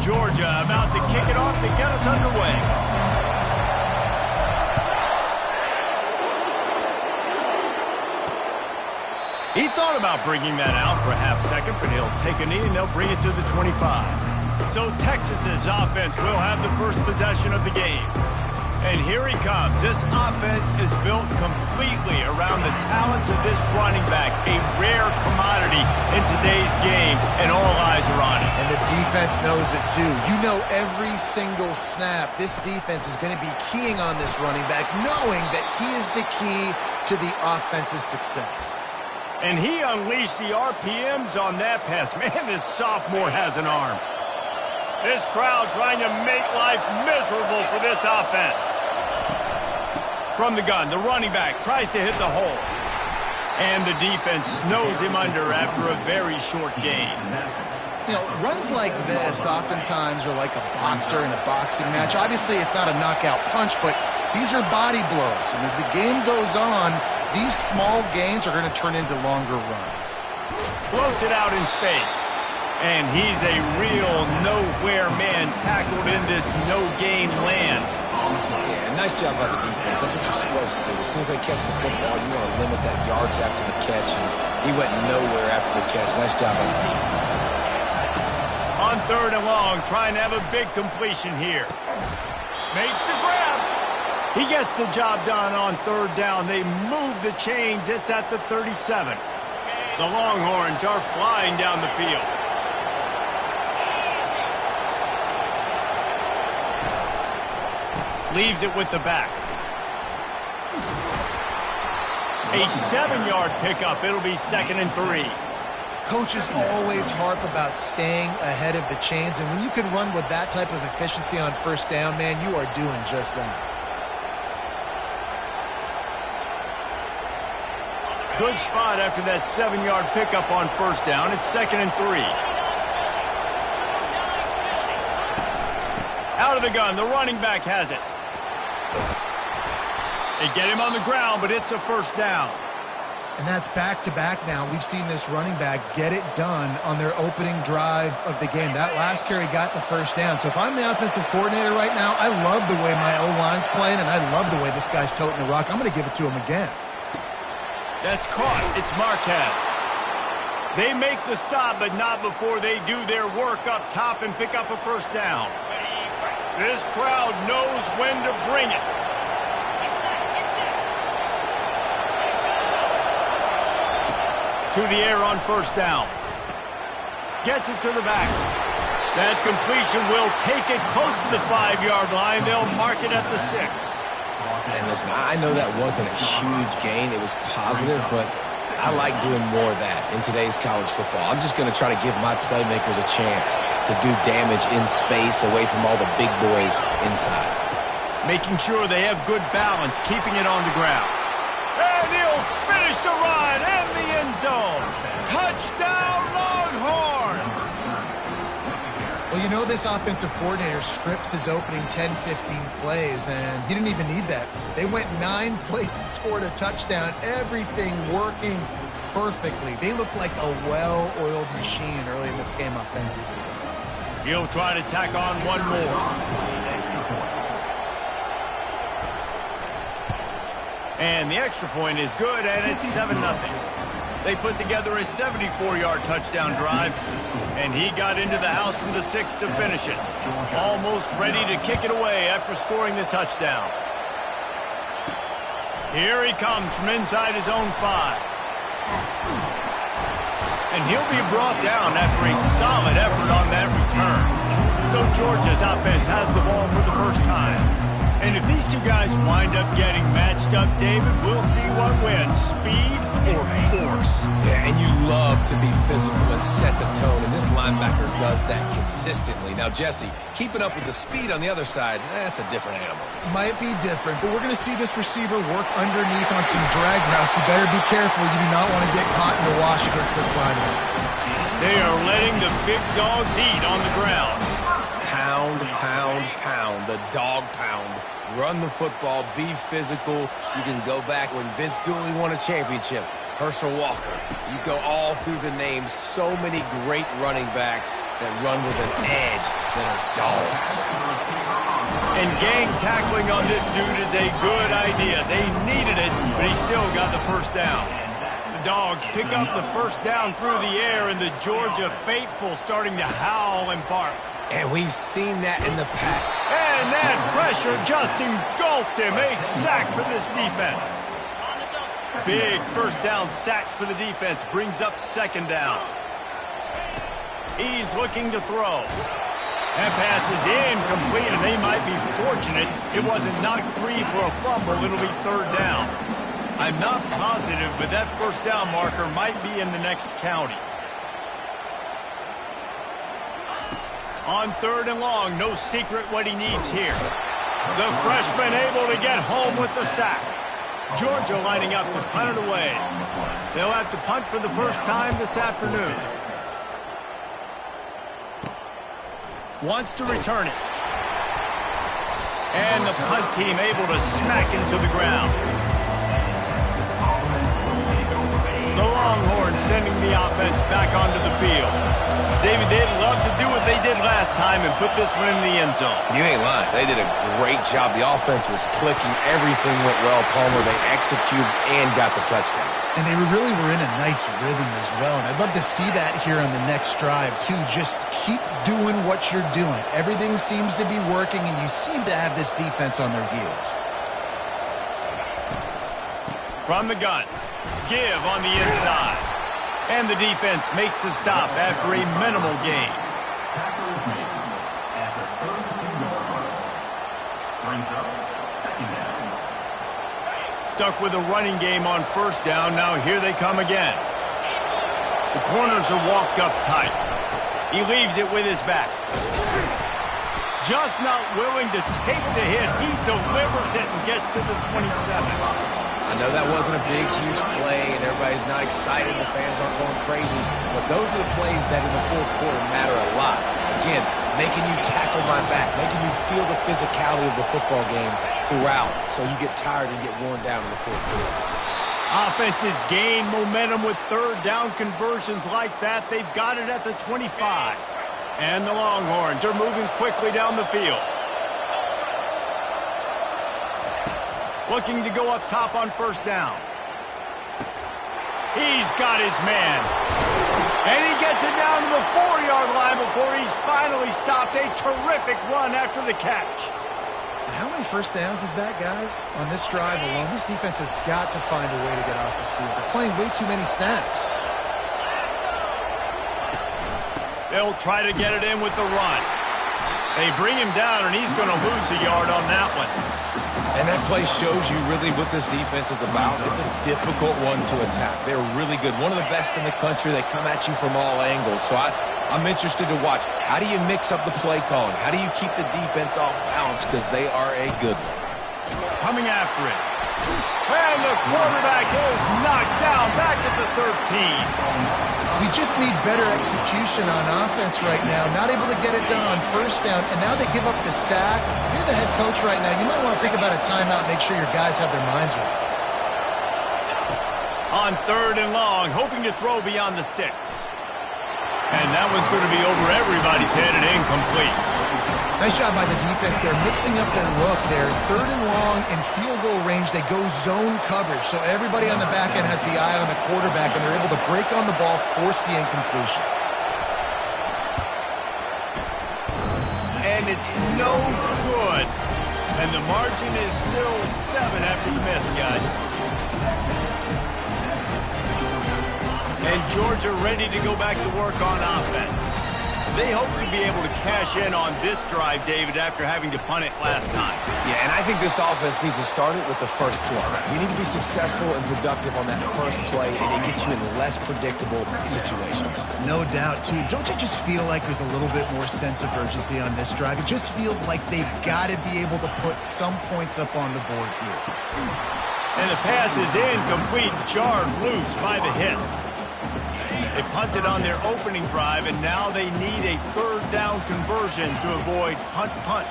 Georgia about to kick it off to get us underway. He thought about bringing that out for a half second, but he'll take a knee and they'll bring it to the 25. So Texas's offense will have the first possession of the game. And here he comes. This offense is built completely around the talents of this running back, a rare commodity in today's game, and all eyes are on it. And the defense knows it too. You know every single snap, this defense is going to be keying on this running back, knowing that he is the key to the offense's success. And he unleashed the RPMs on that pass. Man, this sophomore has an arm. This crowd trying to make life miserable for this offense. From the gun, the running back tries to hit the hole. And the defense snows him under after a very short gain. You know, runs like this oftentimes are like a boxer in a boxing match. Obviously, it's not a knockout punch, but these are body blows. And as the game goes on, these small gains are going to turn into longer runs. Floats it out in space. And he's a real nowhere man tackled in this no-gain land. Yeah, nice job by the defense. That's what you're supposed to do. As soon as they catch the football, you want to limit that yards after the catch. And he went nowhere after the catch. Nice job by the defense. On 3rd and long, trying to have a big completion here. Makes the grab. He gets the job done on 3rd down. They move the chains. It's at the 37th. The Longhorns are flying down the field. Leaves it with the back. A 7-yard pickup. It'll be 2nd and 3. Coaches always harp about staying ahead of the chains, and when you can run with that type of efficiency on 1st down, man, you are doing just that. Good spot after that 7-yard pickup on 1st down. It's 2nd and 3. Out of the gun, the running back has it. They get him on the ground, but it's a 1st down. And that's back-to-back now. We've seen this running back get it done on their opening drive of the game. That last carry got the 1st down. So if I'm the offensive coordinator right now, I love the way my O-line's playing, and I love the way this guy's toting the rock. I'm going to give it to him again. That's caught. It's Marquez. They make the stop, but not before they do their work up top and pick up a 1st down. This crowd knows when to bring it. To the air on 1st down. Gets it to the back. That completion will take it close to the 5-yard line. They'll mark it at the 6. And listen, I know that wasn't a huge gain. It was positive, but I like doing more of that in today's college football. I'm just going to try to give my playmakers a chance to do damage in space away from all the big boys inside. Making sure they have good balance, keeping it on the ground. And he'll finish the run in the end zone. Touchdown, Longhorns! Well, you know this offensive coordinator scripts his opening 10, 15 plays, and he didn't even need that. They went 9 plays and scored a touchdown. Everything working perfectly. They look like a well-oiled machine early in this game offensively. He'll try to tack on one more. And the extra point is good, and it's 7-0. They put together a 74-yard touchdown drive, and he got into the house from the 6 to finish it. Almost ready to kick it away after scoring the touchdown. Here he comes from inside his own 5. And he'll be brought down after a solid effort on that return. So Georgia's offense has the ball for the first time. And if these two guys wind up getting matched up, David, we'll see what wins, speed or force. Yeah, and you love to be physical and set the tone, and this linebacker does that consistently. Now, Jesse, keeping up with the speed on the other side, that's a different animal. Might be different, but we're going to see this receiver work underneath on some drag routes. You better be careful. You do not want to get caught in the wash against this linebacker. They are letting the big dogs eat on the ground. Pound, pound, pound, the dog pound. Run the football, be physical. You can go back when Vince Dooley won a championship. Herschel Walker. You go all through the names. So many great running backs that run with an edge that are dogs. And gang tackling on this dude is a good idea. They needed it, but he still got the first down. The Dogs pick up the first down through the air, and the Georgia faithful starting to howl and bark. And we've seen that in the pack. And that pressure just engulfed him. A sack for this defense. Big first down sack for the defense. Brings up second down. He's looking to throw. That pass is incomplete, and they might be fortunate it wasn't knocked free for a fumble. It'll be third down. I'm not positive, but that first down marker might be in the next county. On third and long, no secret what he needs here. The freshman able to get home with the sack. Georgia lining up to punt it away. They'll have to punt for the first time this afternoon. Wants to return it. And the punt team able to smack it to the ground. The Longhorns sending the offense back onto the field. David, they'd love to do what they did last time and put this one in the end zone. You ain't lying. They did a great job. The offense was clicking. Everything went well, Palmer. They executed and got the touchdown. And they really were in a nice rhythm as well. And I'd love to see that here on the next drive, too. Just keep doing what you're doing. Everything seems to be working, and you seem to have this defense on their heels. From the gun. Give on the inside. And the defense makes the stop after a minimal gain. Stuck with a running game on first down. Now here they come again. The corners are walked up tight. He leaves it with his back. Just not willing to take the hit. He delivers it and gets to the 27. I know that wasn't a big, huge play, and everybody's not excited. The fans aren't going crazy. But those are the plays that in the fourth quarter matter a lot. Again, making you tackle my back, making you feel the physicality of the football game throughout, so you get tired and get worn down in the fourth quarter. Offenses gain momentum with third down conversions like that. They've got it at the 25. And the Longhorns are moving quickly down the field. Looking to go up top on first down. He's got his man. And he gets it down to the 4-yard line before he's finally stopped. A terrific run after the catch. And how many first downs is that, guys? On this drive alone, this defense has got to find a way to get off the field. They're playing way too many snaps. They'll try to get it in with the run. They bring him down, and he's going to lose a yard on that one. And that play shows you really what this defense is about. It's a difficult one to attack. They're really good. One of the best in the country. They come at you from all angles. So I'm interested to watch. How do you mix up the play calling? How do you keep the defense off balance? Because they are a good one. Coming after it. And the quarterback is knocked down back at the 13. We just need better execution on offense right now. Not able to get it done on first down, and now they give up the sack. If you're the head coach right now, you might want to think about a timeout, make sure your guys have their minds right. On third and long, hoping to throw beyond the sticks. And that one's going to be over everybody's head and incomplete. Nice job by the defense. They're mixing up their look. They're third and long in field goal range. They go zone coverage. So everybody on the back end has the eye on the quarterback, and they're able to break on the ball, force the incompletion. And it's no good. And the margin is still 7 after the miss, guys. And Georgia ready to go back to work on offense. They hope to be able to cash in on this drive, David, after having to punt it last time. Yeah, and I think this offense needs to start it with the first play. You need to be successful and productive on that first play, and it gets you in less predictable situations. No doubt, too. Don't you just feel like there's a little bit more sense of urgency on this drive? It just feels like they've got to be able to put some points up on the board here. And the pass is incomplete, jarred loose by the hit. They punted on their opening drive, and now they need a third down conversion to avoid punt.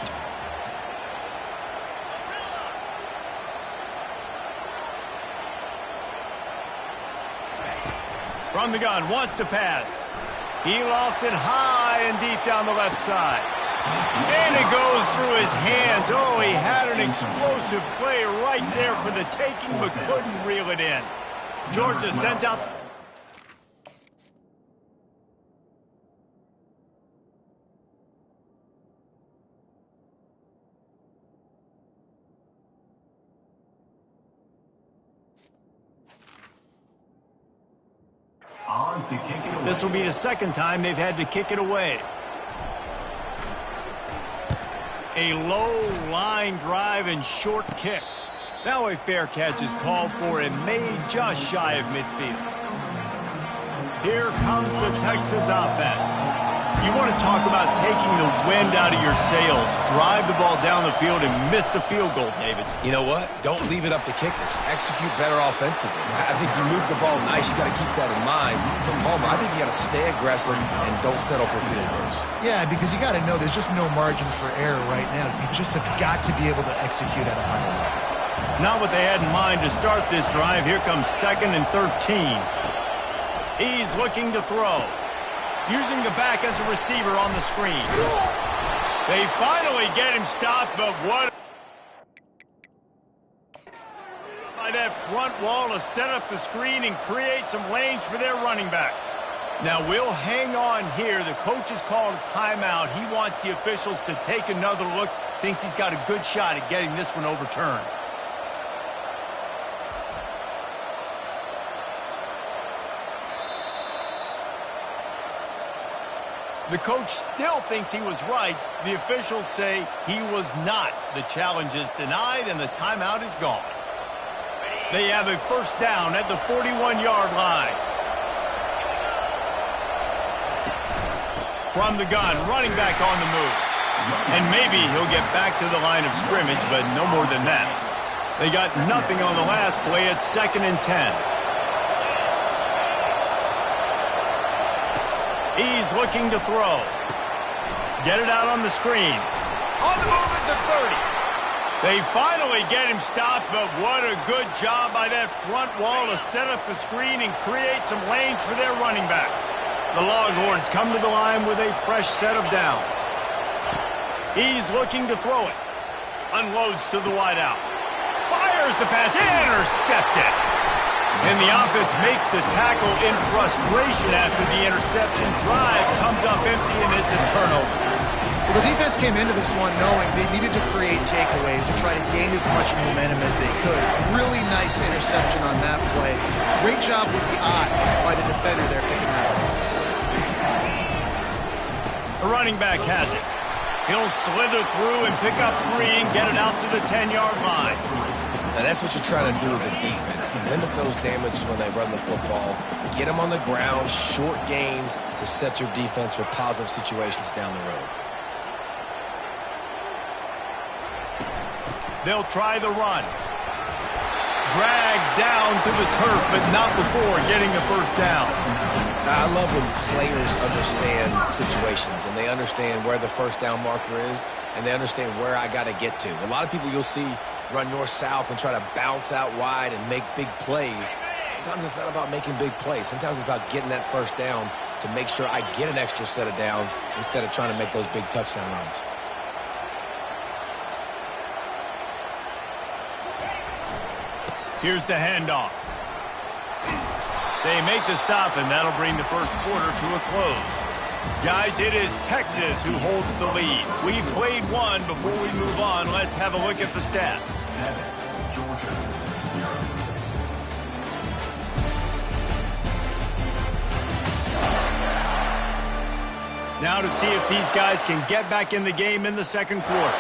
From the gun, wants to pass. He lofts it high and deep down the left side. And it goes through his hands. Oh, he had an explosive play right there for the taking, but couldn't reel it in. Georgia sent out... This will be the second time they've had to kick it away. A low line drive and short kick. Now a fair catch is called for and made just shy of midfield. Here comes the Texas offense. You want to talk about taking the wind out of your sails. Drive the ball down the field and miss the field goal, David. You know what? Don't leave it up to kickers. Execute better offensively. I think you move the ball nice. You got to keep that in mind. But Palmer, I think you got to stay aggressive and don't settle for field goals. Yeah, because you got to know there's just no margin for error right now. You just have got to be able to execute at a higher level. Not what they had in mind to start this drive. Here comes 2nd and 13. He's looking to throw. Using the back as a receiver on the screen. They finally get him stopped, but what... By that front wall to set up the screen and create some lanes for their running back. Now, we'll hang on here. The coach has called a timeout. He wants the officials to take another look. Thinks he's got a good shot at getting this one overturned. The coach still thinks he was right. The officials say he was not. The challenge is denied and the timeout is gone. They have a first down at the 41-yard line. From the gun, running back on the move. And maybe he'll get back to the line of scrimmage, but no more than that. They got nothing on the last play. It's 2nd and 10. He's looking to throw. Get it out on the screen. On the move at the 30. They finally get him stopped, but what a good job by that front wall to set up the screen and create some lanes for their running back. The Longhorns come to the line with a fresh set of downs. He's looking to throw it. Unloads to the wideout. Fires the pass. Intercepted. And the offense makes the tackle in frustration after the interception. Drive comes up empty, and it's a turnover. Well, the defense came into this one knowing they needed to create takeaways to try to gain as much momentum as they could. Really nice interception on that play. Great job with the eyes by the defender there picking that off. The running back has it. He'll slither through and pick up 3 and get it out to the 10-yard line. Now, that's what you're trying to do as a defense. Limit those damages when they run the football. Get them on the ground, short gains to set your defense for positive situations down the road. They'll try the run. Dragged down to the turf, but not before getting the first down. I love when players understand situations and they understand where the first down marker is and they understand where I got to get to. A lot of people you'll see run north-south and try to bounce out wide and make big plays. Sometimes it's not about making big plays. Sometimes it's about getting that first down to make sure I get an extra set of downs instead of trying to make those big touchdown runs. Here's the handoff. They make the stop, and that'll bring the first quarter to a close. Guys, it is Texas who holds the lead. We played one. Before we move on, let's have a look at the stats. Now to see if these guys can get back in the game in the second quarter.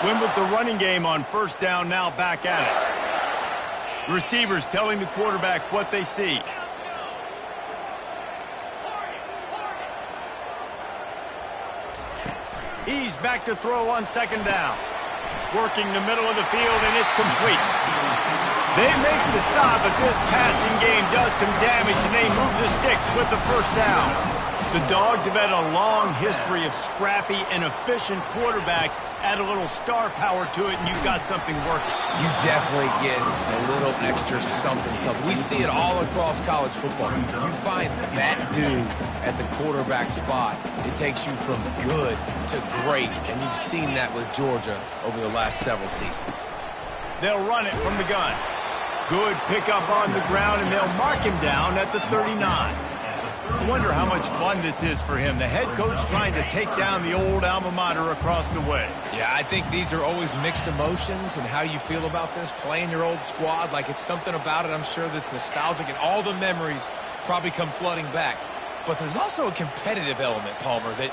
Win with the running game on first down, now back at it. Receivers telling the quarterback what they see. He's back to throw on second down. Working the middle of the field, and it's complete. They make the stop, but this passing game does some damage, and they move the sticks with the first down. The Dogs have had a long history of scrappy and efficient quarterbacks. Add a little star power to it, and you've got something working. You definitely get a little extra something. We see it all across college football. You find that dude at the quarterback spot, it takes you from good to great, and you've seen that with Georgia over the last several seasons. They'll run it from the gun. Good pickup on the ground, and they'll mark him down at the 39. I wonder how much fun this is for him. The head coach trying to take down the old alma mater across the way. Yeah, I think these are always mixed emotions and how you feel about this, playing your old squad. Like, it's something about it, I'm sure, that's nostalgic, and all the memories probably come flooding back. But there's also a competitive element, Palmer, that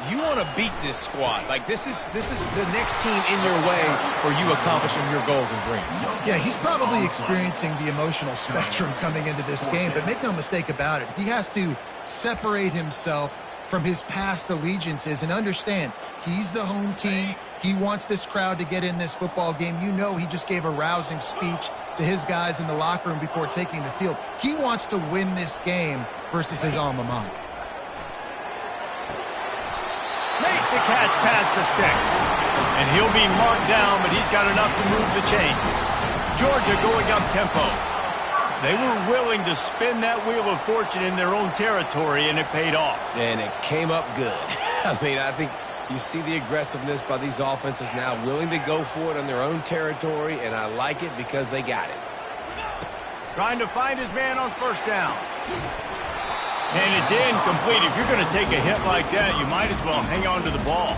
you want to beat this squad. Like, this is the next team in your way for you accomplishing your goals and dreams. Yeah, he's probably experiencing the emotional spectrum coming into this game, but make no mistake about it. He has to separate himself from his past allegiances and understand he's the home team. He wants this crowd to get in this football game. You know, he just gave a rousing speech to his guys in the locker room before taking the field. He wants to win this game versus his alma mater. Makes the catch past the sticks. And he'll be marked down, but he's got enough to move the chains. Georgia going up tempo. They were willing to spin that wheel of fortune in their own territory, and it paid off. And it came up good. I mean, I think you see the aggressiveness by these offenses now, willing to go for it on their own territory, and I like it because they got it. Trying to find his man on first down. And it's incomplete. If you're going to take a hit like that, you might as well hang on to the ball.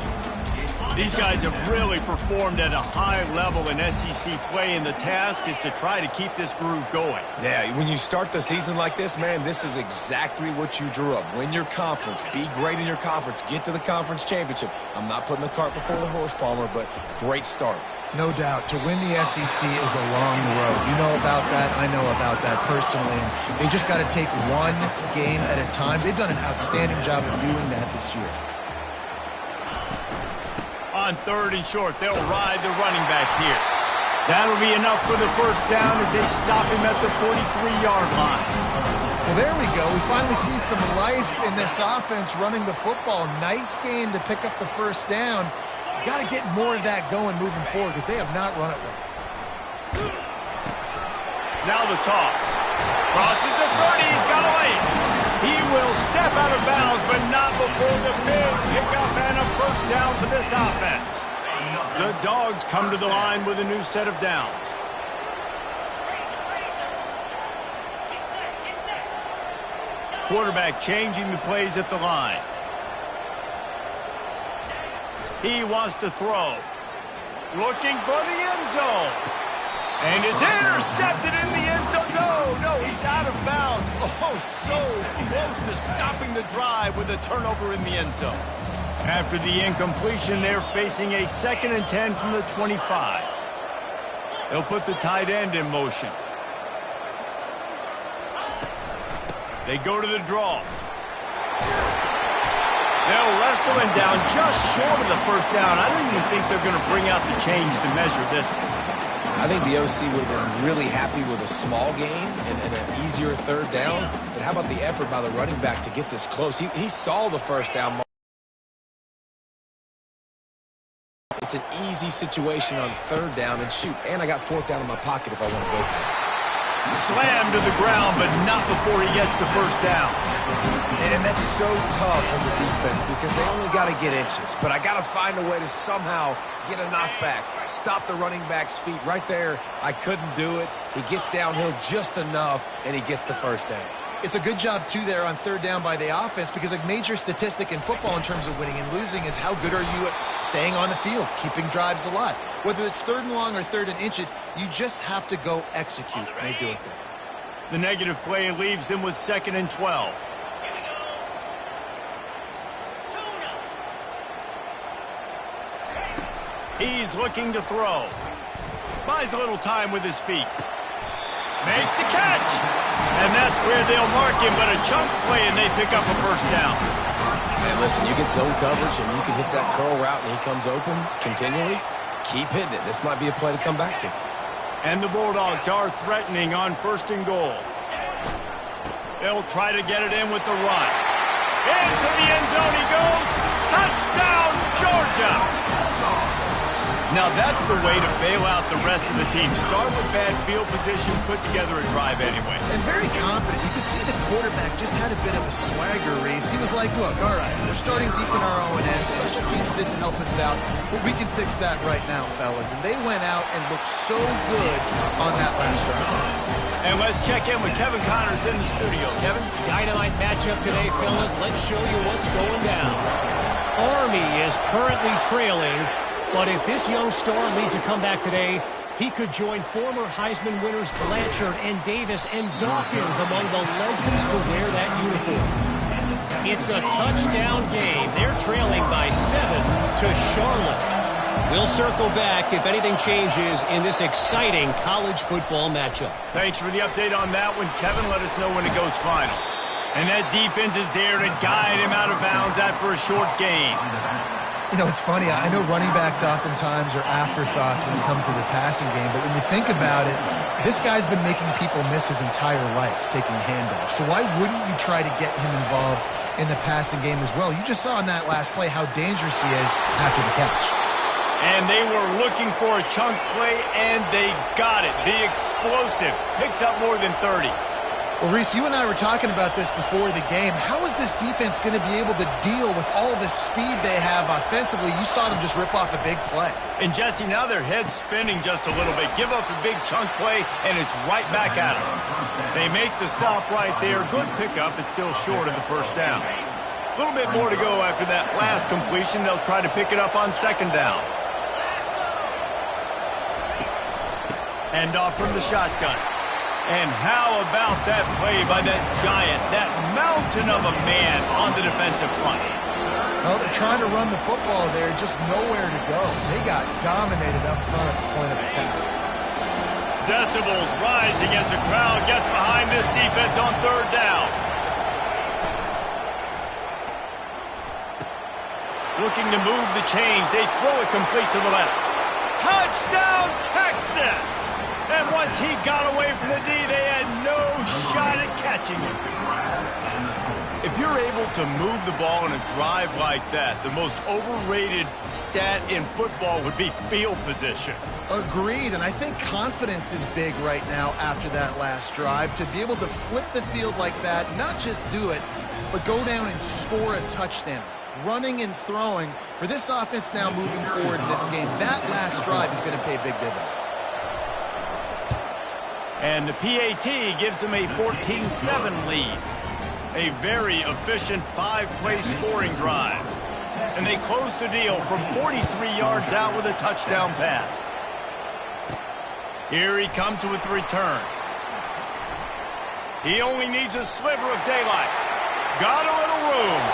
These guys have really performed at a high level in SEC play, and the task is to try to keep this groove going. Yeah, when you start the season like this, man, this is exactly what you drew up. Win your conference. Be great in your conference. Get to the conference championship. I'm not putting the cart before the horse, Palmer, but great start. No doubt. To win the SEC is a long road. You know about that. I know about that personally. And they just got to take one game at a time. They've done an outstanding job of doing that this year. On third and short, they'll ride the running back here. That'll be enough for the first down as they stop him at the 43-yard line. Well, there we go. We finally see some life in this offense running the football. Nice game to pick up the first down. Got to get more of that going moving forward because they have not run it well. Now the toss. Crosses the 30. He's got a lane. He will step out of bounds, but not before the big pickup and a first down for this offense. The Dogs come to the line with a new set of downs. Quarterback changing the plays at the line. He wants to throw. Looking for the end zone. And it's intercepted in the end zone. No, he's out of bounds. Oh, so close to stopping the drive with a turnover in the end zone. After the incompletion, they're facing a 2nd and 10 from the 25. They'll put the tight end in motion. They go to the draw. They'll wrestle him down just short of the first down. I don't even think they're going to bring out the chains to measure this one. I think the OC would have been really happy with a small gain and an easier third down. But how about the effort by the running back to get this close? He saw the first down. It's an easy situation on third down, and shoot, and I got fourth down in my pocket if I want to go for it. Slammed to the ground, but not before he gets the first down. And that's so tough as a defense because they only got to get inches. But I got to find a way to somehow get a knockback, stop the running back's feet. Right there, I couldn't do it. He gets downhill just enough, and he gets the first down. It's a good job, too, there on third down by the offense because a major statistic in football in terms of winning and losing is how good are you at staying on the field, keeping drives alive. Whether it's third and long or third and inches, you just have to go execute. And they do it there. The negative play leaves them with 2nd and 12. He's looking to throw. Buys a little time with his feet. Makes the catch. And that's where they'll mark him, but a chunk play and they pick up a first down. Man, listen, you get zone coverage and you can hit that curl route and he comes open continually. Keep hitting it. This might be a play to come back to. And the Bulldogs are threatening on 1st and goal. They'll try to get it in with the run. Into the end zone he goes. Touchdown, Georgia! Now that's the way to bail out the rest of the team. Start with bad field position, put together a drive anyway. And very confident. You could see the quarterback just had a bit of a swagger, Reese. He was like, look, all right, we're starting deep in our own end. Special teams didn't help us out, but we can fix that right now, fellas. And they went out and looked so good on that last drive. And let's check in with Kevin Connors in the studio. Kevin? Dynamite matchup today, fellas. Let's show you what's going down. Army is currently trailing, but if this young star leads a comeback today, he could join former Heisman winners Blanchard and Davis and Dawkins among the legends to wear that uniform. It's a touchdown game. They're trailing by 7 to Charlotte. We'll circle back if anything changes in this exciting college football matchup. Thanks for the update on that one, Kevin. Let us know when it goes final. And that defense is there to guide him out of bounds after a short gain. You know, it's funny. I know running backs oftentimes are afterthoughts when it comes to the passing game, but when you think about it, this guy's been making people miss his entire life taking handoffs. So why wouldn't you try to get him involved in the passing game as well? You just saw in that last play how dangerous he is after the catch. And they were looking for a chunk play, and they got it. The explosive picks up more than 30. Well, Reese, you and I were talking about this before the game. How is this defense going to be able to deal with all the speed they have offensively? You saw them just rip off a big play. And, Jesse, now their head's spinning just a little bit. Give up a big chunk play, and it's right back at them. They make the stop right there. Good pickup. It's still short of the first down. A little bit more to go after that last completion. They'll try to pick it up on second down. Hand off from the shotgun. And how about that play by that giant, that mountain of a man on the defensive front? Well, they're trying to run the football there, just nowhere to go. They got dominated up front at the point of attack. Decibels rising as the crowd gets behind this defense on third down. Looking to move the chains. They throw it complete to the left. Touchdown, Texas! And once he got away from the D, they had no shot at catching him. If you're able to move the ball in a drive like that, the most overrated stat in football would be field position. Agreed, and I think confidence is big right now after that last drive. To be able to flip the field like that, not just do it, but go down and score a touchdown. Running and throwing, for this offense now moving forward in this game, that last drive is going to pay big dividends. And the PAT gives them a 14-7 lead. A very efficient 5-play scoring drive. And they close the deal from 43 yards out with a touchdown pass. Here he comes with the return. He only needs a sliver of daylight. Got a little room.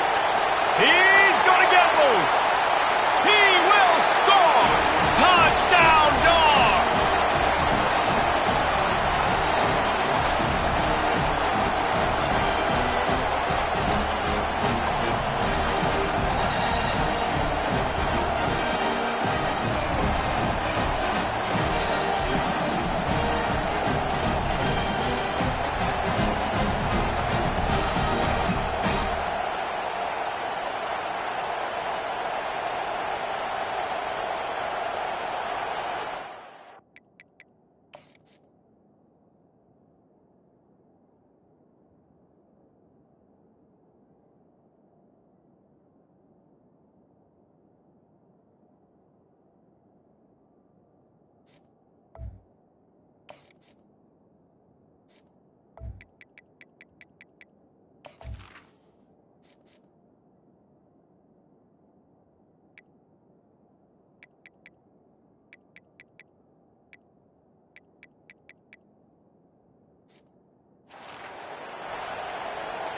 He's going to get loose. He will score. Touchdown, Dogs.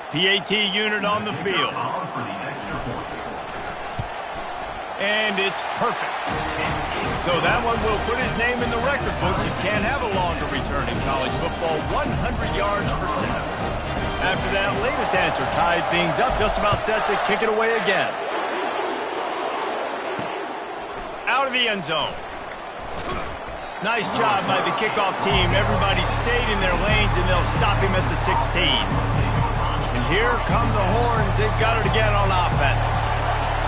PAT unit on the field. And it's perfect. So that one will put his name in the record books. You can't have a longer return in college football. 100 yards for 6. After that latest answer tied things up, just about set to kick it away again. Out of the end zone. Nice job by the kickoff team. Everybody stayed in their lanes, and they'll stop him at the 16. And here come the horns. They've got it again on offense.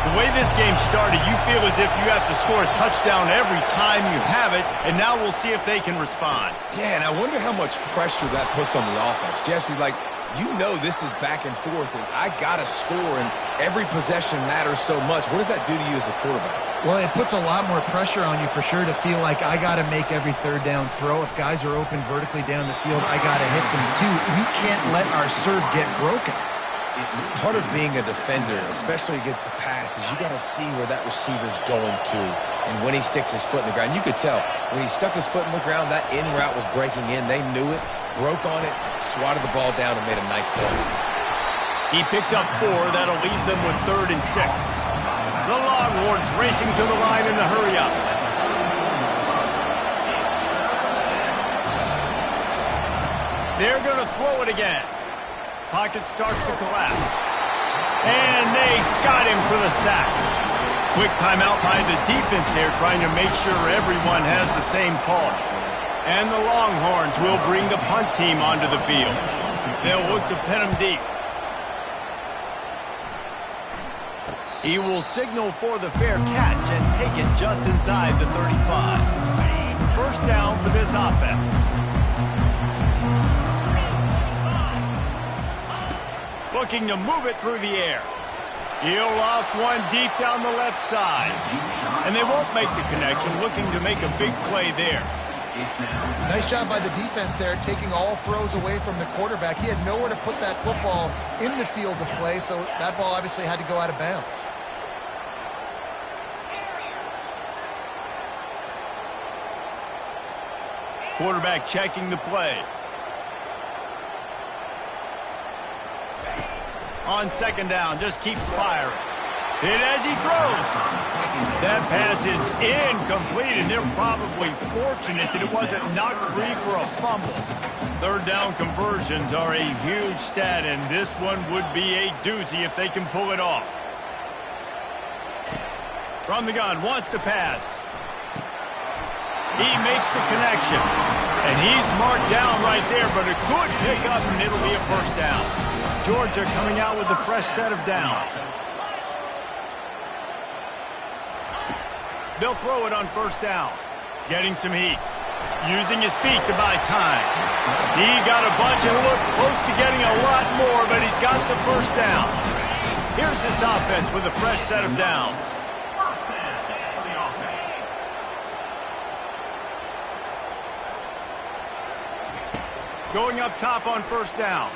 The way this game started, you feel as if you have to score a touchdown every time you have it, and now we'll see if they can respond. Yeah, and I wonder how much pressure that puts on the offense. Jesse, like, you know this is back and forth, and I got to score, and every possession matters so much. What does that do to you as a quarterback? Well, it puts a lot more pressure on you for sure to feel like I got to make every third down throw. If guys are open vertically down the field, I got to hit them too. We can't let our serve get broken. Part of being a defender, especially against the pass, is you got to see where that receiver's going to and when he sticks his foot in the ground. You could tell when he stuck his foot in the ground, that in route was breaking in. They knew it, broke on it, swatted the ball down, and made a nice play. He picks up 4. That'll leave them with 3rd and 6. The Longhorns racing to the line in a hurry up. They're going to throw it again. Pocket starts to collapse. And they got him for the sack. Quick timeout by the defense there, trying to make sure everyone has the same call. And the Longhorns will bring the punt team onto the field. They'll look to pin him deep. He will signal for the fair catch and take it just inside the 35. First down for this offense. Looking to move it through the air. He'll loft one deep down the left side. And they won't make the connection, looking to make a big play there. Nice job by the defense there, taking all throws away from the quarterback. He had nowhere to put that football in the field to play, so that ball obviously had to go out of bounds. Quarterback checking the play. On second down, just keeps firing. Hit as he throws. That pass is incomplete, and they're probably fortunate that it wasn't knocked free for a fumble. Third down conversions are a huge stat, and this one would be a doozy if they can pull it off. From the gun, wants to pass. He makes the connection, and he's marked down right there, but a good pickup, and it'll be a first down. Georgia coming out with a fresh set of downs. They'll throw it on first down. Getting some heat. Using his feet to buy time. He got a bunch and looked close to getting a lot more, but he's got the first down. Here's this offense with a fresh set of downs. Going up top on first down.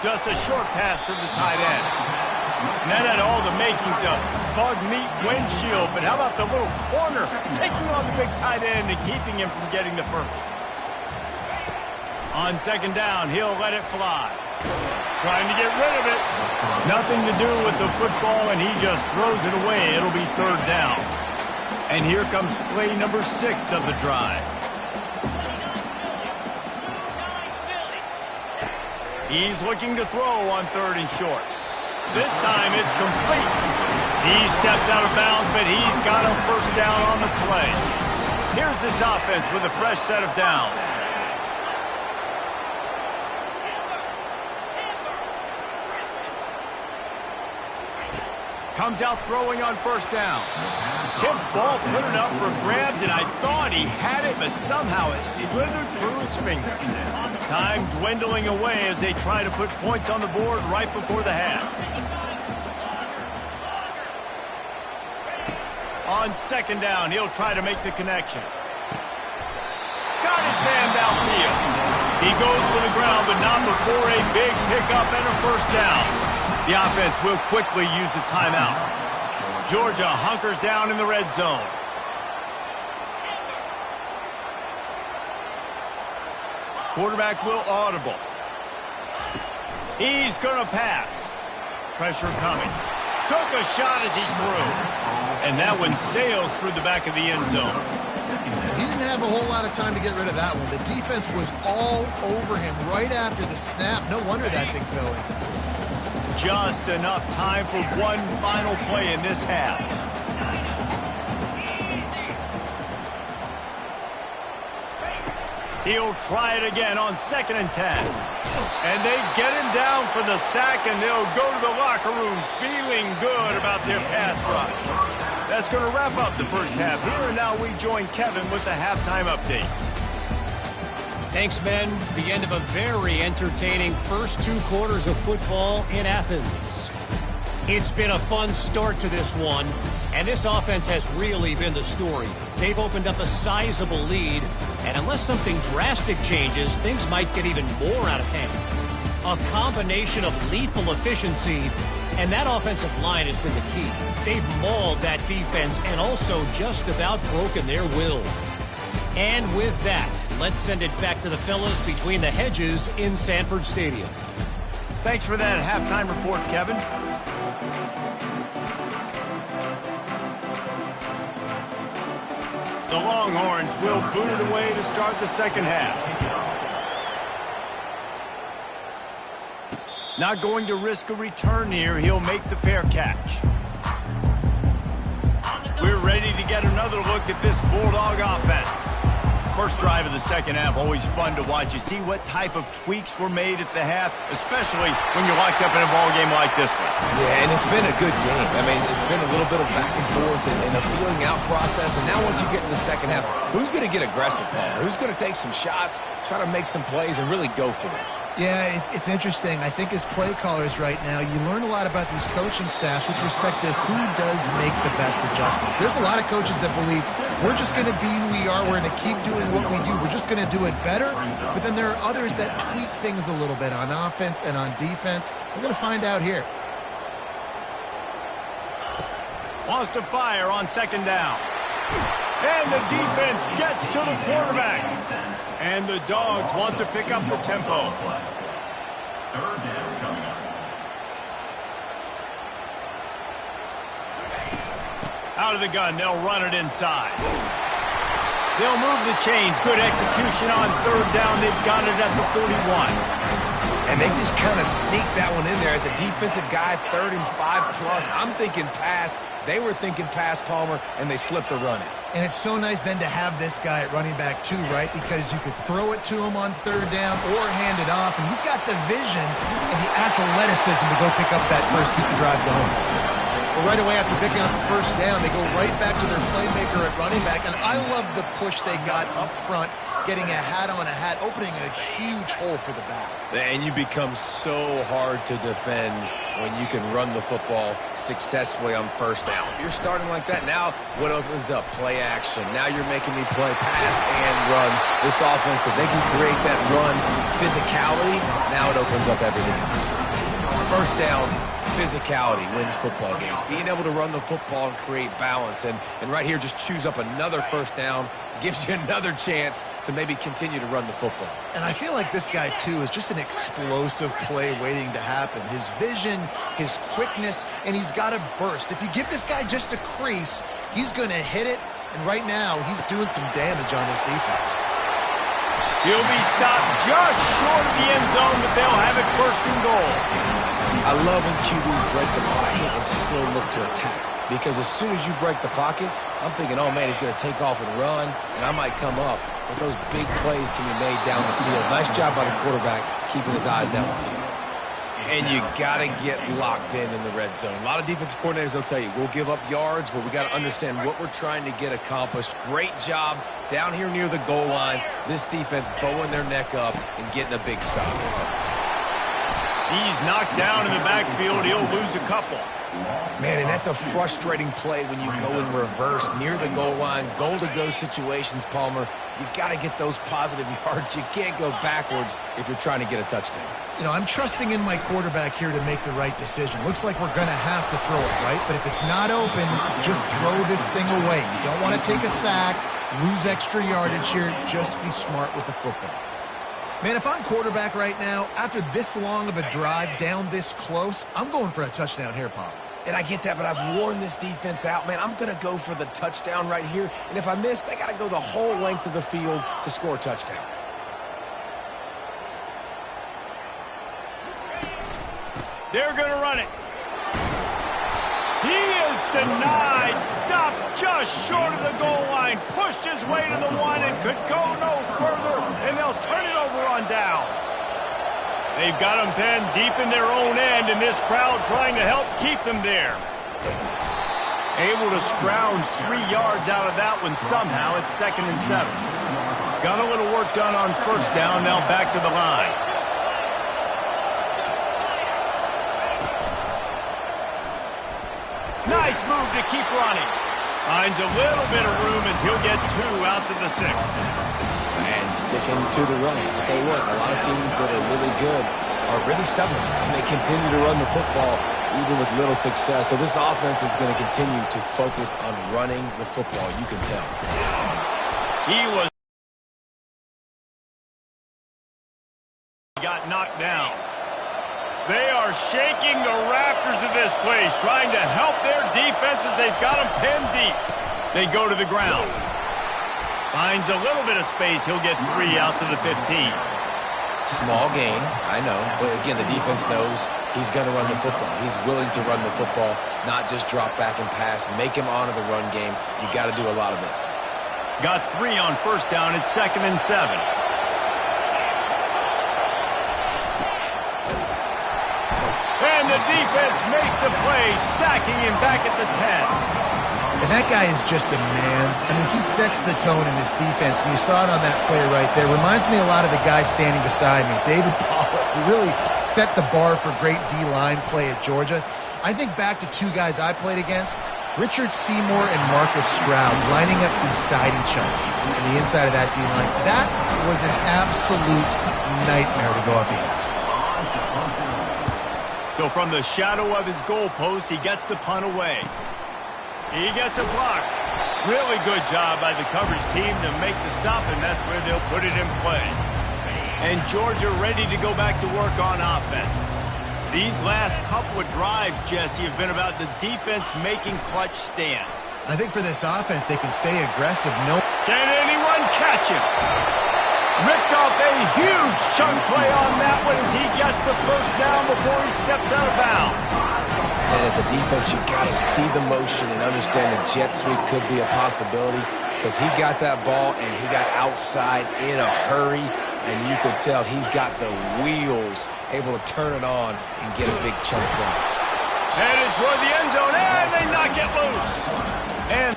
Just a short pass to the tight end. And that had all the makings of bug meat windshield, but how about the little corner taking on the big tight end and keeping him from getting the first? On second down, he'll let it fly. Trying to get rid of it. Nothing to do with the football, and he just throws it away. It'll be third down. And here comes play number 6 of the drive. He's looking to throw on third and short. This time it's complete. He steps out of bounds, but he's got a first down on the play. Here's this offense with a fresh set of downs. Comes out throwing on first down. Tip ball, put it up for grabs, and I thought he had it, but somehow it slithered through his fingers. Time dwindling away as they try to put points on the board right before the half. On second down, he'll try to make the connection. Got his man downfield. He goes to the ground, but not before a big pickup and a first down. The offense will quickly use a timeout. Georgia hunkers down in the red zone. Quarterback will audible. He's going to pass. Pressure coming. Took a shot as he threw. And that one sails through the back of the end zone. He didn't have a whole lot of time to get rid of that one. The defense was all over him right after the snap. No wonder that thing fell in. Just enough time for one final play in this half. He'll try it again on 2nd and 10. And they get him down for the sack, and they'll go to the locker room feeling good about their pass rush. That's going to wrap up the first half here, and now we join Kevin with the halftime update. Thanks, men. The end of a very entertaining first 2 quarters of football in Athens. It's been a fun start to this one, and this offense has really been the story. They've opened up a sizable lead, and unless something drastic changes, things might get even more out of hand. A combination of lethal efficiency, and that offensive line has been the key. They've mauled that defense and also just about broken their will. And with that, let's send it back to the fellas between the hedges in Sanford Stadium. Thanks for that halftime report, Kevin. The Longhorns will boot it away to start the second half. Not going to risk a return here. He'll make the fair catch. We're ready to get another look at this Bulldog offense. First drive of the second half, always fun to watch. You see what type of tweaks were made at the half, especially when you're locked up in a ball game like this one. Yeah, and it's been a good game. I mean, it's been a little bit of back and forth and a feeling out process. And now once you get in the second half, who's going to get aggressive, Palmer? Who's going to take some shots, try to make some plays, and really go for it? Yeah, it's interesting. I think as play callers right now, you learn a lot about these coaching staffs with respect to who does make the best adjustments. There's a lot of coaches that believe we're just going to be who we are. We're going to keep doing what we do. We're just going to do it better. But then there are others that tweak things a little bit on offense and on defense. We're going to find out here. Wants to fire on second down. And the defense gets to the quarterback. And the Dogs want to pick up the tempo. Out of the gun, they'll run it inside. They'll move the chains. Good execution on third down. They've got it at the 41. And they just kind of sneaked that one in there as a defensive guy, 3rd and 5+. I'm thinking pass. They were thinking pass, Palmer, and they slipped the run in. And it's so nice then to have this guy at running back too, right? Because you could throw it to him on third down or hand it off. And he's got the vision and the athleticism to go pick up that first, keep the drive going. Well, right away after picking up the first down, they go right back to their playmaker at running back. And I love the push they got up front, getting a hat on a hat, opening a huge hole for the back. And you become so hard to defend when you can run the football successfully on first down. If you're starting like that, now what opens up? Play action. Now you're making me play pass and run. This offense, if they can create that run physicality, now it opens up everything else. First down, physicality wins football games. Being able to run the football and create balance. And right here, just choose up another first down, gives you another chance to maybe continue to run the football. And I feel like this guy, too, is just an explosive play waiting to happen. His vision, his quickness, and he's got a burst. If you give this guy just a crease, he's going to hit it. And right now, he's doing some damage on this defense. He'll be stopped just short of the end zone, but they'll have it first and goal. I love when QBs break the pocket and still look to attack. Because as soon as you break the pocket, I'm thinking, oh, man, he's going to take off and run, and I might come up. But those big plays can be made down the field. Nice job by the quarterback keeping his eyes down the field. And you got to get locked in the red zone. A lot of defensive coordinators, they'll tell you, we'll give up yards, but we got to understand what we're trying to get accomplished. Great job down here near the goal line. This defense bowing their neck up and getting a big stop. He's knocked down in the backfield. He'll lose a couple. Man, and that's a frustrating play when you go in reverse near the goal line. Goal-to-go situations, Palmer. You got to get those positive yards. You can't go backwards if you're trying to get a touchdown. You know, I'm trusting in my quarterback here to make the right decision. Looks like we're going to have to throw it, right? But if it's not open, just throw this thing away. You don't want to take a sack, lose extra yardage here. Just be smart with the football. Man, if I'm quarterback right now, after this long of a drive down this close, I'm going for a touchdown here, Pop. And I get that, but I've worn this defense out, man. I'm going to go for the touchdown right here. And if I miss, they got to go the whole length of the field to score a touchdown. They're going to run it. He is denied. Stopped just short of the goal line. Pushed his way to the one and could go no further. And they'll turn it over on downs. They've got them pinned deep in their own end, and this crowd trying to help keep them there. Able to scrounge 3 yards out of that one somehow. It's 2nd and 7. Got a little work done on first down, now back to the line. Nice move to keep running. Finds a little bit of room as he'll get 2 out to the 6. And sticking to the run. I'll tell you what, a lot of teams that are really good are really stubborn, and they continue to run the football even with little success. So this offense is going to continue to focus on running the football, you can tell. He got knocked down. They are shaking the rafters of this place, trying to help their defenses. They've got them pinned deep. They go to the ground. Finds a little bit of space. He'll get 3 out to the 15. Small gain, I know, but again, the defense knows he's going to run the football. He's willing to run the football, not just drop back and pass, make him honor the run game. You got to do a lot of this. Got 3 on first down. It's 2nd and 7. And the defense makes a play, sacking him back at the 10. And that guy is just a man. I mean, he sets the tone in this defense, and you saw it on that play right there. Reminds me a lot of the guy standing beside me, David Pollock, who really set the bar for great D-line play at Georgia. I think back to 2 guys I played against, Richard Seymour and Marcus Stroud, lining up beside each other on the inside of that D-line. That was an absolute nightmare to go up against. So from the shadow of his goalpost, he gets the punt away. He gets a block. Really good job by the coverage team to make the stop, and that's where they'll put it in play. And Georgia ready to go back to work on offense. These last couple of drives, Jesse, have been about the defense making clutch stand. I think for this offense, they can stay aggressive. Can anyone catch him? Ripped off a huge chunk play on that one as he gets the first down before he steps out of bounds. And as a defense, you've got to see the motion and understand the jet sweep could be a possibility, because he got that ball and he got outside in a hurry, and you could tell he's got the wheels able to turn it on and get a big chunk play. Headed toward the end zone, and they knock it loose. And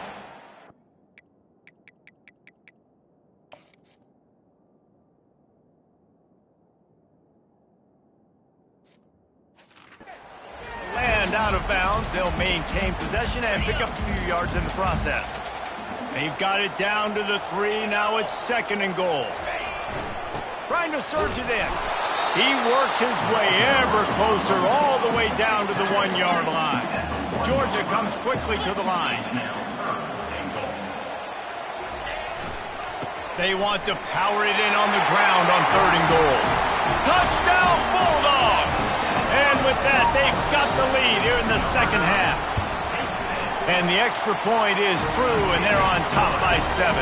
out of bounds. They'll maintain possession and pick up a few yards in the process. They've got it down to the 3. Now it's 2nd and goal. Trying to surge it in. He works his way ever closer all the way down to the 1-yard line. Georgia comes quickly to the line. They want to power it in on the ground on 3rd and goal. Touchdown Bulldogs! And with that, they've got the lead here in the second half. And the extra point is true, and they're on top by 7.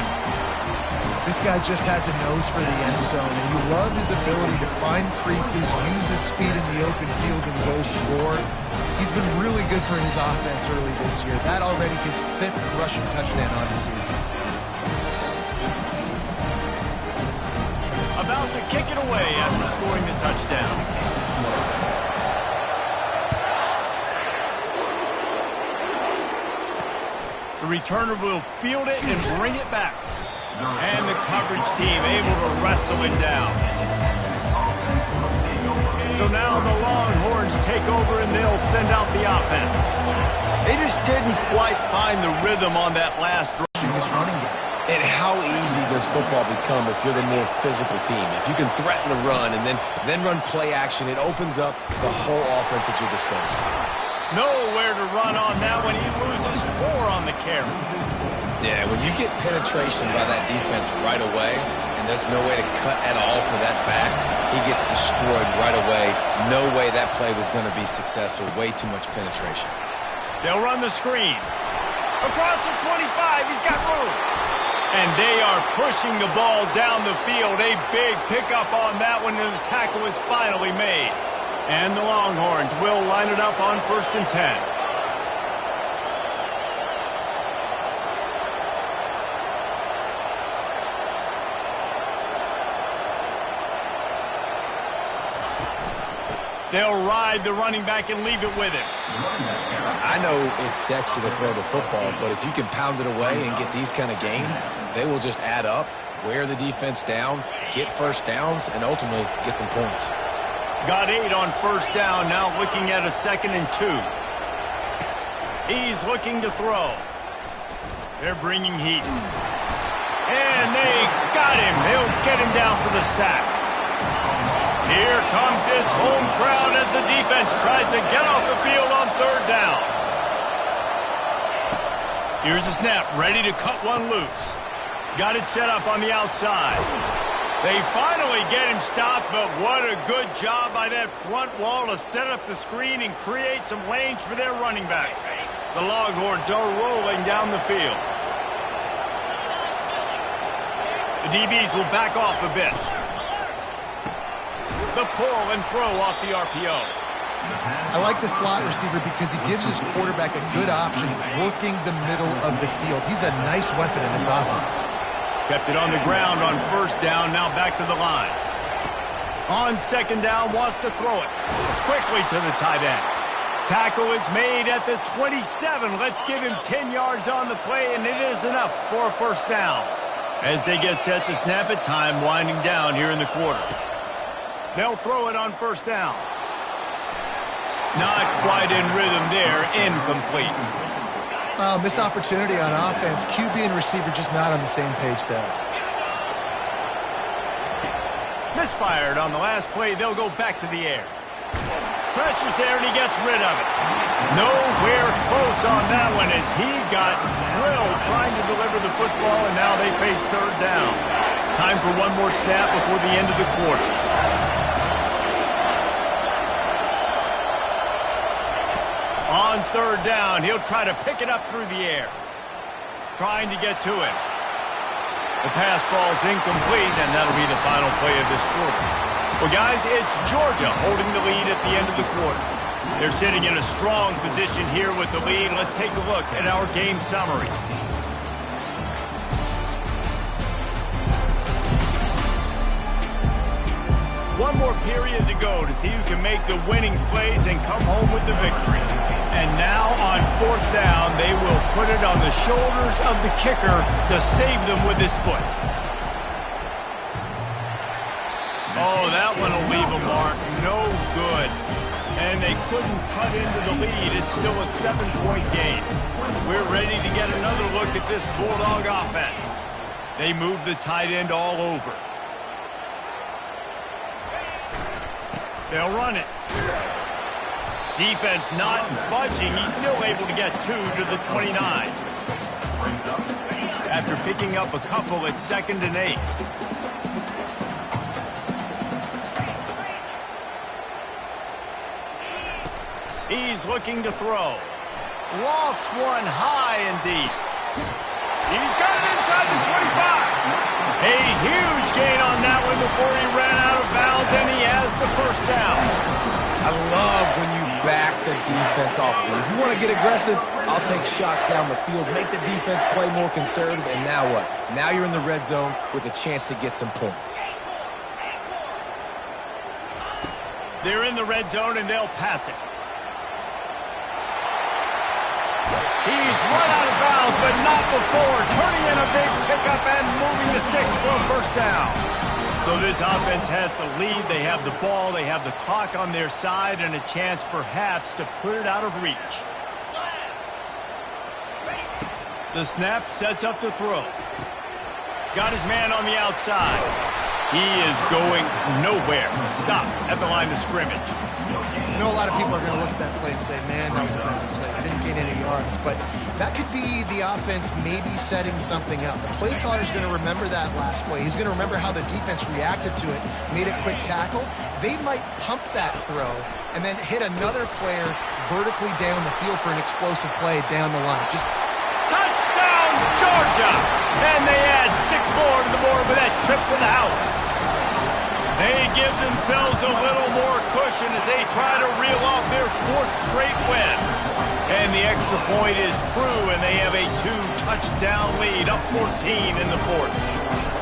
This guy just has a nose for the end zone, and you love his ability to find creases, use his speed in the open field, and go score. He's been really good for his offense early this year. That already his 5th rushing touchdown on the season. About to kick it away after scoring the touchdown. The returner will field it and bring it back. And the coverage team able to wrestle him down. So now the Longhorns take over and they'll send out the offense. They just didn't quite find the rhythm on that last drive. This running game. And how easy does football become if you're the more physical team? If you can threaten the run and then run play action, it opens up the whole offense at your disposal. Nowhere to run on that when he loses 4 on the carry. Yeah, when you get penetration by that defense right away, and there's no way to cut at all for that back, he gets destroyed right away. No way that play was going to be successful. Way too much penetration. They'll run the screen. Across the 25, he's got room. And they are pushing the ball down the field. A big pickup on that one, and the tackle is finally made. And the Longhorns will line it up on 1st and 10. They'll ride the running back and leave it with him. I know it's sexy to throw the football, but if you can pound it away and get these kind of gains, they will just add up, wear the defense down, get first downs, and ultimately get some points. Got 8 on first down, now looking at a 2nd and 2. He's looking to throw. They're bringing heat. And they got him. They'll get him down for the sack. Here comes this home crowd as the defense tries to get off the field on 3rd down. Here's the snap, ready to cut one loose. Got it set up on the outside. They finally get him stopped, but what a good job by that front wall to set up the screen and create some lanes for their running back. The Longhorns are rolling down the field. The DBs will back off a bit. The pull and throw off the RPO. I like the slot receiver because he gives his quarterback a good option working the middle of the field. He's a nice weapon in this offense. Kept it on the ground on first down, now back to the line. On 2nd down, wants to throw it. Quickly to the tight end. Tackle is made at the 27. Let's give him 10 yards on the play, and it is enough for a first down. As they get set to snap it, time winding down here in the quarter. They'll throw it on first down. Not quite in rhythm there, incomplete. Missed opportunity on offense. QB and receiver just not on the same page there. Misfired on the last play. They'll go back to the air. Pressure's there, and he gets rid of it. Nowhere close on that one as he got drilled trying to deliver the football, and now they face 3rd down. Time for one more snap before the end of the quarter. On 3rd down, he'll try to pick it up through the air. Trying to get to it. The pass falls incomplete, and that'll be the final play of this quarter. Well, guys, it's Georgia holding the lead at the end of the quarter. They're sitting in a strong position here with the lead. Let's take a look at our game summary. One more period to go to see who can make the winning plays and come home with the victory. And now on 4th down, they will put it on the shoulders of the kicker to save them with his foot. Oh, that one will leave a mark. No good. And they couldn't cut into the lead. It's still a 7-point game. We're ready to get another look at this Bulldog offense. They move the tight end all over. They'll run it. Defense not budging. He's still able to get 2 to the 29. After picking up a couple, it's 2nd and 8. He's looking to throw. Lofts one high and deep. He's got it inside the 25. A huge gain on that one before he ran out of bounds, and he has the first down. I love when you back the defense off. If you want to get aggressive, I'll take shots down the field, make the defense play more conservative, and now what? Now you're in the red zone with a chance to get some points. They're in the red zone, and they'll pass it. He's run out of bounds, but not before. Turning in a big pickup and moving the sticks for a first down. So this offense has the lead. They have the ball. They have the clock on their side and a chance perhaps to put it out of reach. The snap sets up the throw. Got his man on the outside. He is going nowhere. Stop at the line of scrimmage. You know, a lot of people are going to look at that play and say, man, that was a better play. Didn't gain any yards. But that could be the offense maybe setting something up. The play caller is going to remember that last play. He's going to remember how the defense reacted to it, made a quick tackle. They might pump that throw and then hit another player vertically down the field for an explosive play down the line. Just touchdown, Georgia! And they add 6 more to the board with that trip to the house. They give themselves a little more cushion as they try to reel off their 4th straight win. And the extra point is true, and they have a 2-touchdown lead, up 14 in the 4th.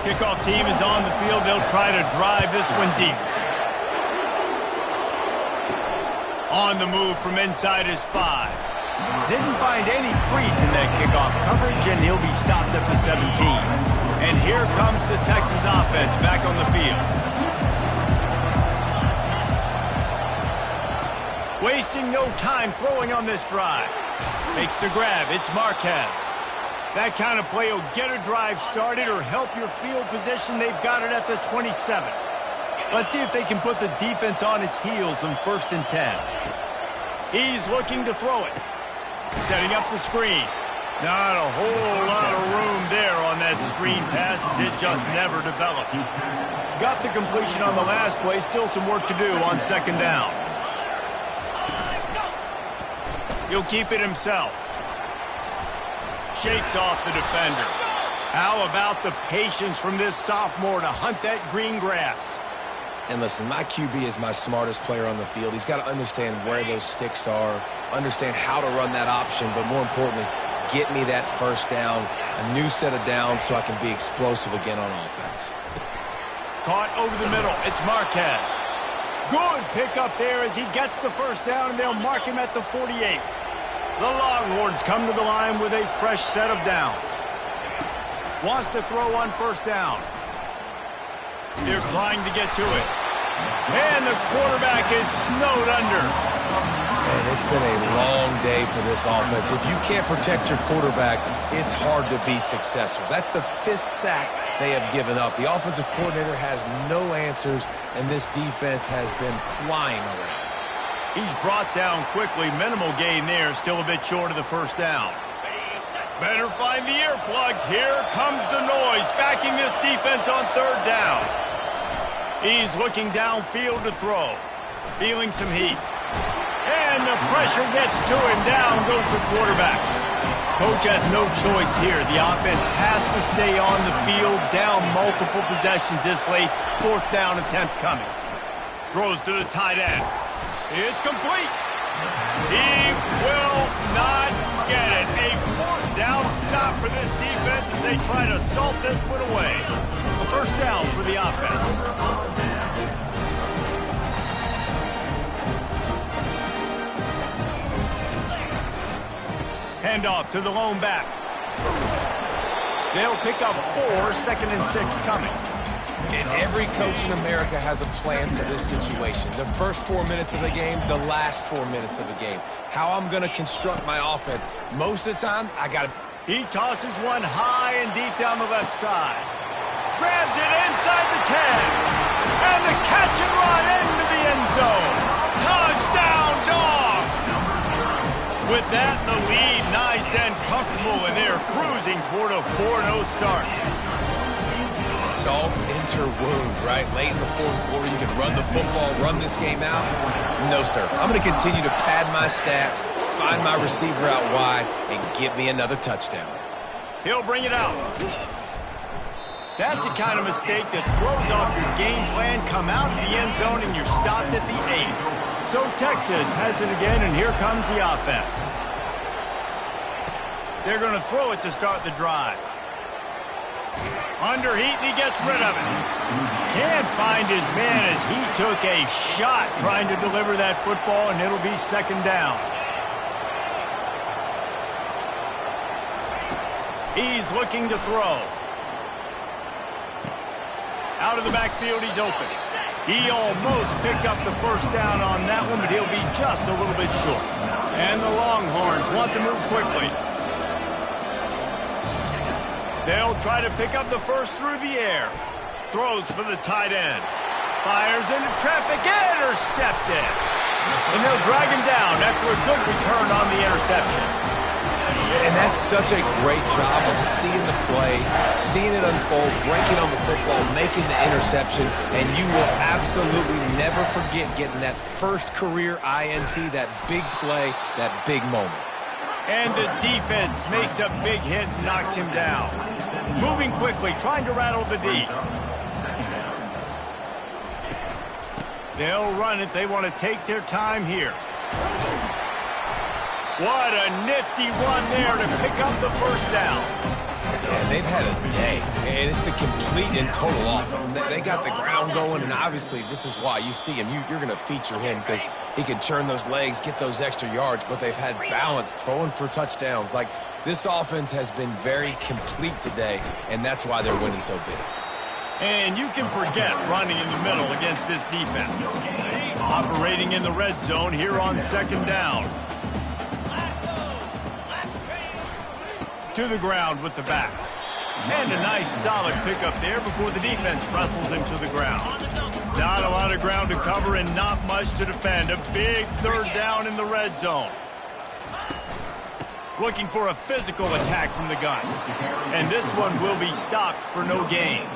Kickoff team is on the field. They'll try to drive this one deep. On the move from inside his 5. Didn't find any crease in that kickoff coverage, and he'll be stopped at the 17. And here comes the Texas offense back on the field. Wasting no time throwing on this drive. Makes the grab. It's Marquez. That kind of play will get a drive started or help your field position. They've got it at the 27. Let's see if they can put the defense on its heels on 1st and 10. He's looking to throw it. Setting up the screen. Not a whole lot of room there on that screen pass as it just never developed. Got the completion on the last play. Still some work to do on 2nd down. He'll keep it himself. Shakes off the defender. How about the patience from this sophomore to hunt that green grass? And listen, my QB is my smartest player on the field. He's got to understand where those sticks are, understand how to run that option, but more importantly, get me that 1st down, a new set of downs so I can be explosive again on offense. Caught over the middle. It's Marquez. Good pickup there as he gets the 1st down, and they'll mark him at the 48. The Longhorns come to the line with a fresh set of downs. Wants to throw on 1st down. They're trying to get to it. And the quarterback is snowed under. And it's been a long day for this offense. If you can't protect your quarterback, it's hard to be successful. That's the 5th sack they have given up. The offensive coordinator has no answers, and this defense has been flying around. He's brought down quickly. Minimal gain there. Still a bit short of the 1st down. Better find the earplugs. Here comes the noise, backing this defense on 3rd down. He's looking downfield to throw. Feeling some heat. And the pressure gets to him. Down goes the quarterback. Coach has no choice here. The offense has to stay on the field, down multiple possessions this late. 4th down attempt coming. Throws to the tight end. It's complete. He will not get it. A 4th down stop for this defense as they try to salt this one away. A 1st down for the offense. Handoff to the lone back. They'll pick up 4, 2nd and 6 coming. And every coach in America has a plan for this situation. The first 4 minutes of the game, the last 4 minutes of the game. How I'm going to construct my offense. Most of the time, I got to... He tosses one high and deep down the left side. Grabs it inside the 10. And the catch and run into the end zone. Touchdown, Dogs! With that, the lead nice and comfortable, and they're cruising toward a 4-0 start. Salt into wound, right? Late in the 4th quarter, you can run the football, run this game out. No, sir. I'm going to continue to pad my stats, find my receiver out wide, and get me another touchdown. He'll bring it out. That's the kind of mistake that throws off your game plan. Come out of the end zone, and you're stopped at the 8. So Texas has it again, and here comes the offense. They're going to throw it to start the drive. Under heat, and he gets rid of it. Can't find his man as he took a shot trying to deliver that football, and it'll be 2nd down. He's looking to throw. Out of the backfield, he's open. He almost picked up the 1st down on that one, but he'll be just a little bit short. And the Longhorns want to move quickly. They'll try to pick up the 1st through the air. Throws for the tight end. Fires into traffic. Intercepted. And they'll drag him down after a good return on the interception. And that's such a great job of seeing the play, seeing it unfold, breaking on the football, making the interception, and you will absolutely never forget getting that 1st career INT, that big play, that big moment. And the defense makes a big hit and knocks him down. Moving quickly, trying to rattle the D. They'll run it. They want to take their time here. What a nifty run there to pick up the 1st down. Yeah, they've had a day, and it's the complete and total offense. They got the ground going, and obviously this is why you see him. You're going to feature him because he can turn those legs, get those extra yards, but they've had balance, throwing for touchdowns. Like, this offense has been very complete today, and that's why they're winning so big. And you can forget running in the middle against this defense. Operating in the red zone here on 2nd down. To the ground with the back. And a nice solid pickup there before the defense wrestles him to the ground. Not a lot of ground to cover and not much to defend. A big 3rd down in the red zone. Looking for a physical attack from the gun. And this one will be stopped for no gain.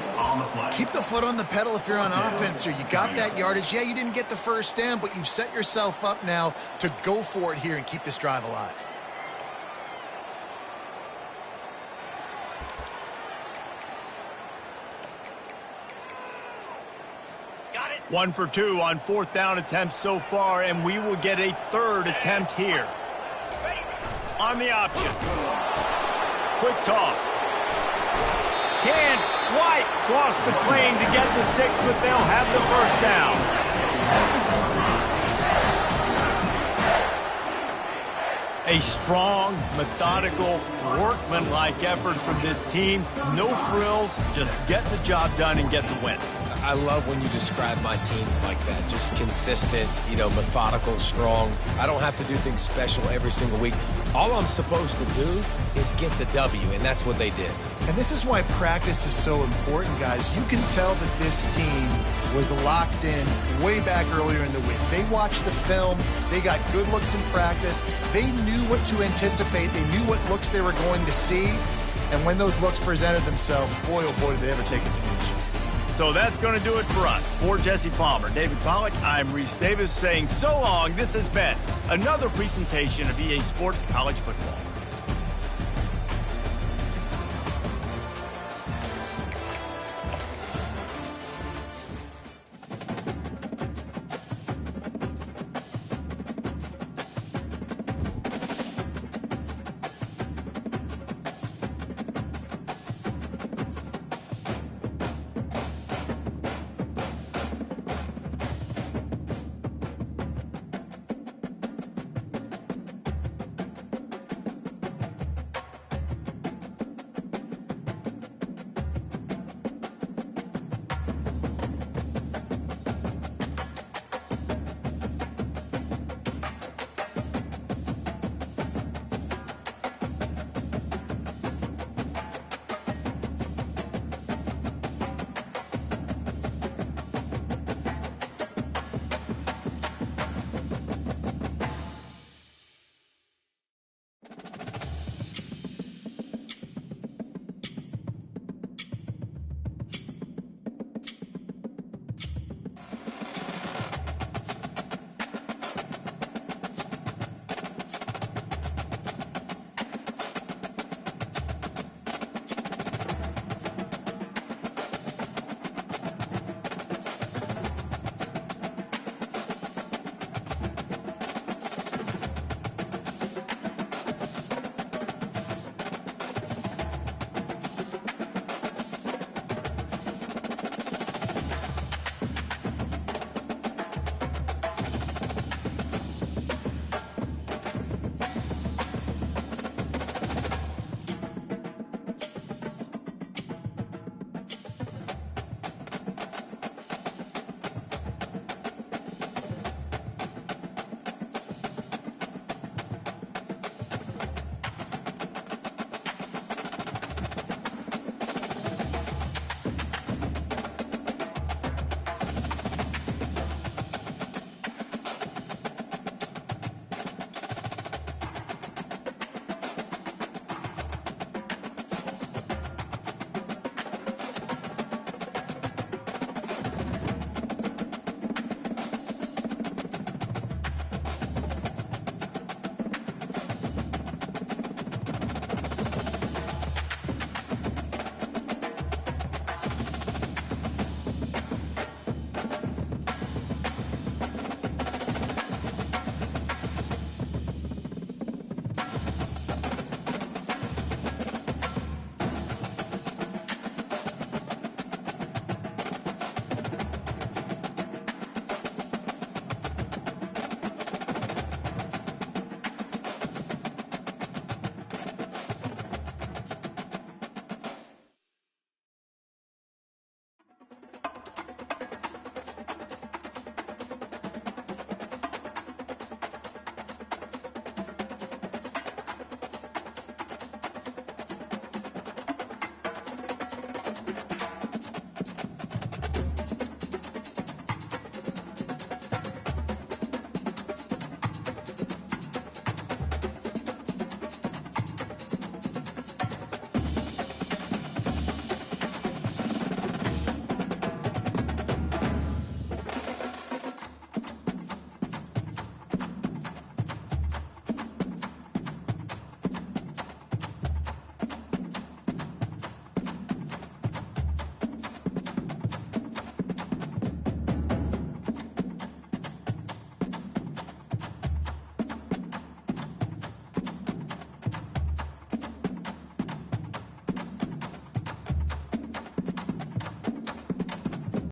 Keep the foot on the pedal if you're on offense here. You got that yardage. Yeah, you didn't get the first down, but you've set yourself up now to go for it here and keep this drive alive. Got it. 1 for 2 on 4th down attempts so far, and we will get a 3rd attempt here. On the option. Quick toss. Can't quite cross the plane to get the 6, but they'll have the 1st down. A strong, methodical, workmanlike effort from this team. No frills, just get the job done and get the win. I love when you describe my teams like that. Just consistent, methodical, strong. I don't have to do things special every single week. All I'm supposed to do is get the W, and that's what they did. And this is why practice is so important, guys. You can tell that this team was locked in way back earlier in the week. They watched the film. They got good looks in practice. They knew what to anticipate. They knew what looks they were going to see. And when those looks presented themselves, boy, oh boy, did they ever take advantage. So that's going to do it for us. For Jesse Palmer, David Pollack, I'm Reese Davis saying so long. This has been another presentation of EA Sports College Football.